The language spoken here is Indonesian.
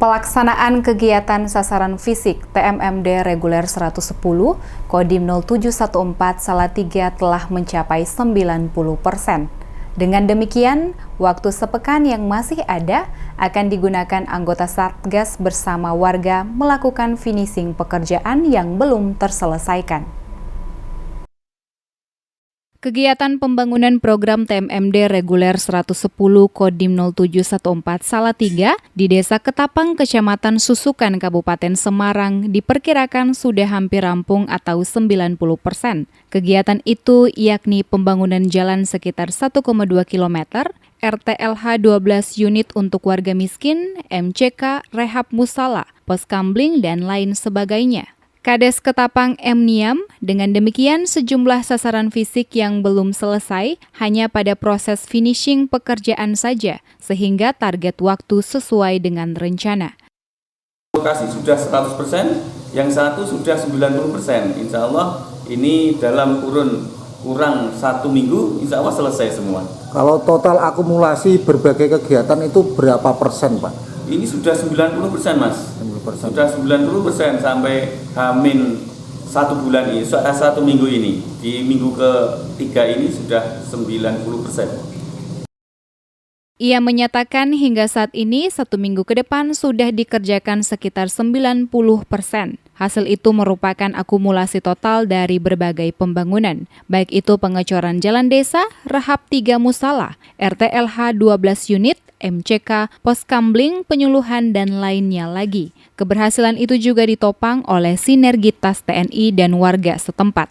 Pelaksanaan kegiatan sasaran fisik TMMD reguler 110 Kodim 0714 Salatiga telah mencapai 90%. Dengan demikian, waktu sepekan yang masih ada akan digunakan anggota Satgas bersama warga melakukan finishing pekerjaan yang belum terselesaikan. Kegiatan pembangunan program TMMD reguler 110 Kodim 0714 Salatiga di Desa Ketapang, Kecamatan Susukan, Kabupaten Semarang diperkirakan sudah hampir rampung atau 90%. Kegiatan itu yakni pembangunan jalan sekitar 1,2 km, RTLH 12 unit untuk warga miskin, MCK, rehab musala, pos kambling, dan lain sebagainya. Kades Ketapang M. Niam, dengan demikian sejumlah sasaran fisik yang belum selesai hanya pada proses finishing pekerjaan saja, sehingga target waktu sesuai dengan rencana. Lokasi sudah 100%, yang satu sudah 90%. Insya Allah ini dalam kurang 1 minggu, insya Allah selesai semua. Kalau total akumulasi berbagai kegiatan itu berapa persen, Pak? Ini sudah 90%, Mas. 90%. Sudah 90% sampai Hamin 1 bulan ini, 1 minggu ini. Di minggu ketiga ini sudah 90%. Ia menyatakan hingga saat ini 1 minggu ke depan sudah dikerjakan sekitar 90%. Hasil itu merupakan akumulasi total dari berbagai pembangunan, baik itu pengecoran jalan desa, rehab 3 musala, RTLH 12 unit, MCK, pos kambling, penyuluhan, dan lainnya lagi. Keberhasilan itu juga ditopang oleh sinergitas TNI dan warga setempat.